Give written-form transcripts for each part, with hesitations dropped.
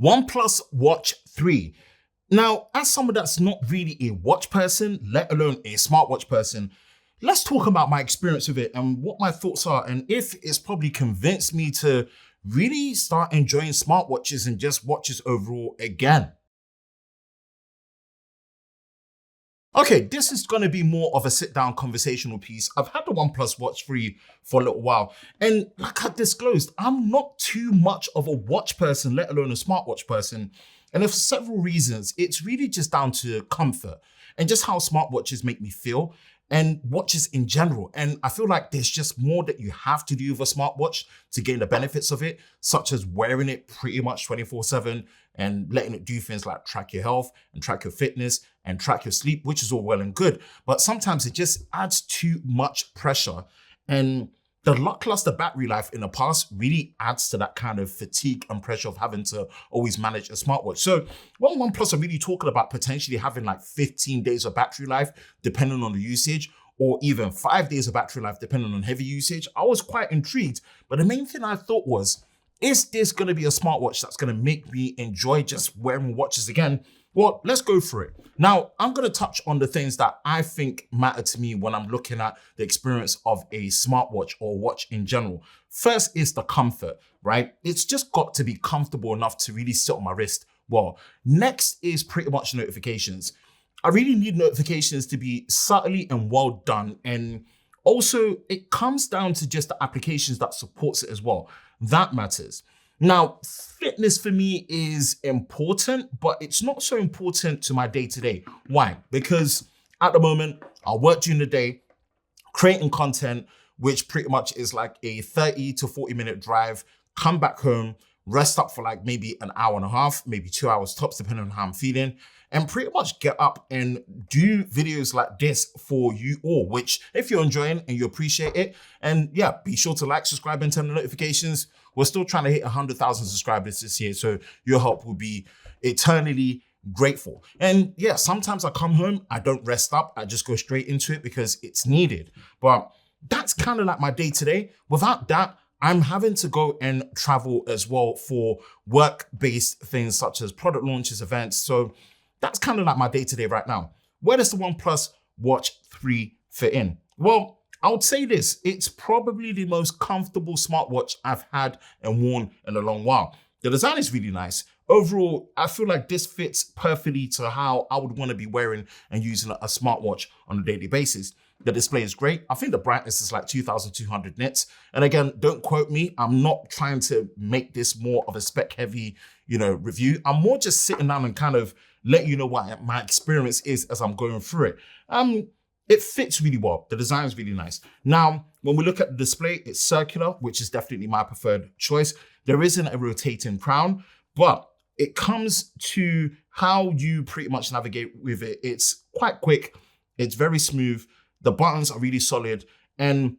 OnePlus Watch 3. Now, as someone that's not really a watch person, let alone a smartwatch person, let's talk about my experience with it and what my thoughts are, and if it's probably convinced me to really start enjoying smartwatches and just watches overall again. Okay, this is going to be more of a sit-down conversational piece. I've had the OnePlus Watch 3 for a little while, and like I disclosed, I'm not too much of a watch person, let alone a smartwatch person. And for several reasons, it's really just down to comfort and just how smartwatches make me feel and watches in general. And I feel like there's just more that you have to do with a smartwatch to gain the benefits of it, such as wearing it pretty much 24/7 and letting it do things like track your health and track your fitness and track your sleep, which is all well and good. But sometimes it just adds too much pressure. And the lackluster battery life in the past really adds to that kind of fatigue and pressure of having to always manage a smartwatch. So when OnePlus are really talking about potentially having like 15 days of battery life, depending on the usage, or even 5 days of battery life, depending on heavy usage, I was quite intrigued. But the main thing I thought was, is this going to be a smartwatch that's going to make me enjoy just wearing watches again? Well, let's go for it. Now, I'm going to touch on the things that I think matter to me when I'm looking at the experience of a smartwatch or watch in general. First is the comfort, right? It's just got to be comfortable enough to really sit on my wrist well. Next is pretty much notifications. I really need notifications to be subtly and well done. And also, it comes down to just the applications that supports it as well. That matters. Now, fitness for me is important, but it's not so important to my day-to-day. Why? Because at the moment, I work during the day, creating content, which pretty much is like a 30 to 40-minute drive, come back home, rest up for like maybe an hour and a half, maybe 2 hours tops, depending on how I'm feeling, and pretty much get up and do videos like this for you all, which if you're enjoying and you appreciate it, and yeah, be sure to like, subscribe, and turn the notifications. We're still trying to hit 100,000 subscribers this year, so your help will be eternally grateful. And yeah, sometimes I come home, I don't rest up, I just go straight into it because it's needed. But that's kind of like my day-to-day. Without that, I'm having to go and travel as well for work-based things such as product launches, events. So that's kind of like my day-to-day right now. Where does the OnePlus Watch 3 fit in? Well, I would say this, it's probably the most comfortable smartwatch I've had and worn in a long while. The design is really nice. Overall, I feel like this fits perfectly to how I would want to be wearing and using a smartwatch on a daily basis. The display is great. I think the brightness is like 2200 nits. And again, don't quote me. I'm not trying to make this more of a spec heavy, review. I'm more just sitting down and kind of let you know what my experience is as I'm going through it. It fits really well. The design is really nice. Now, when we look at the display, it's circular, which is definitely my preferred choice. There isn't a rotating crown, but it comes to how you pretty much navigate with it. It's quite quick. It's very smooth. The buttons are really solid. And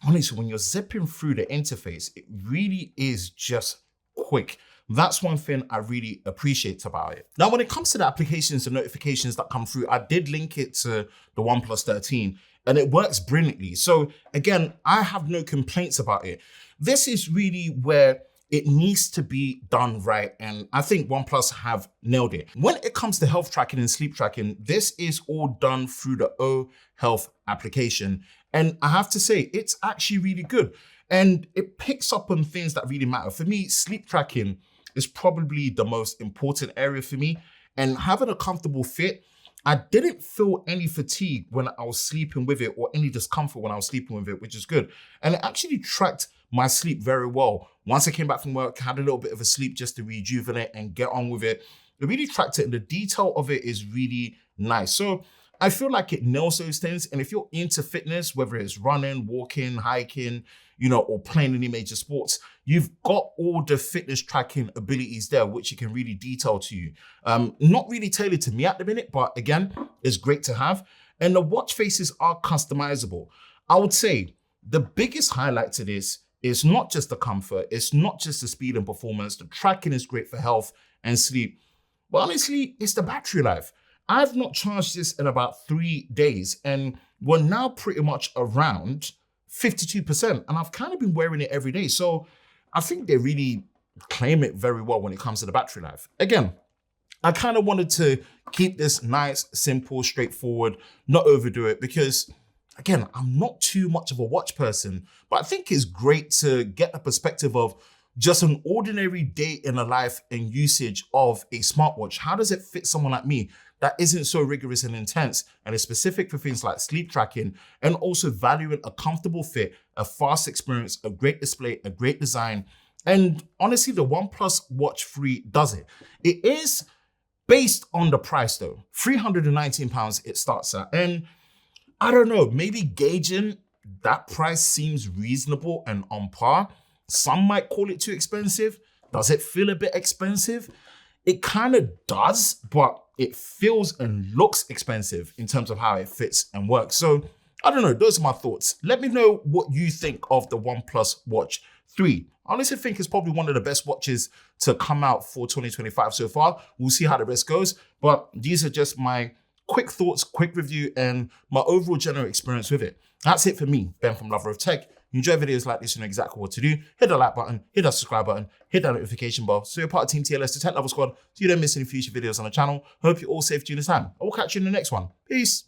honestly, when you're zipping through the interface, it really is just quick. That's one thing I really appreciate about it. Now, when it comes to the applications and notifications that come through, I did link it to the OnePlus 13 and it works brilliantly. So again, I have no complaints about it. This is really where it needs to be done right. And I think OnePlus have nailed it. When it comes to health tracking and sleep tracking, this is all done through the O Health application. And I have to say, it's actually really good. And it picks up on things that really matter. For me, sleep tracking is probably the most important area for me. And having a comfortable fit, I didn't feel any fatigue when I was sleeping with it or any discomfort when I was sleeping with it, which is good. And it actually tracked my sleep very well. Once I came back from work, had a little bit of a sleep just to rejuvenate and get on with it. It really tracked it and the detail of it is really nice. So I feel like it nails those things. And if you're into fitness, whether it's running, walking, hiking, or playing any major sports, you've got all the fitness tracking abilities there, which you can really detail to you. Not really tailored to me at the minute, but again, it's great to have. And the watch faces are customizable. I would say the biggest highlight to this is not just the comfort, it's not just the speed and performance. The tracking is great for health and sleep. But honestly, it's the battery life. I've not charged this in about 3 days and we're now pretty much around 52%. And I've kind of been wearing it every day. So I think they really claim it very well when it comes to the battery life. Again, I kind of wanted to keep this nice, simple, straightforward, not overdo it because, again, I'm not too much of a watch person, but I think it's great to get the perspective of just an ordinary day in the life and usage of a smartwatch. How does it fit someone like me that isn't so rigorous and intense and is specific for things like sleep tracking and also valuing a comfortable fit, a fast experience, a great display, a great design. And honestly, the OnePlus Watch 3 does it. It is based on the price though, £319 it starts at. And I don't know, maybe gauging that price seems reasonable and on par. Some might call it too expensive. Does it feel a bit expensive? It kind of does, but it feels and looks expensive in terms of how it fits and works. So I don't know, those are my thoughts. Let me know what you think of the OnePlus Watch 3. I honestly think it's probably one of the best watches to come out for 2025 so far. We'll see how the rest goes, but these are just my quick thoughts, quick review, and my overall general experience with it. That's it for me, Ben from Lover of Tech. You enjoy videos like this, you know exactly what to do. Hit the like button, hit that subscribe button, hit that notification bell so you're part of Team TLS, the Tech Lover Squad, so you don't miss any future videos on the channel. Hope you're all safe during this time. I will catch you in the next one. Peace.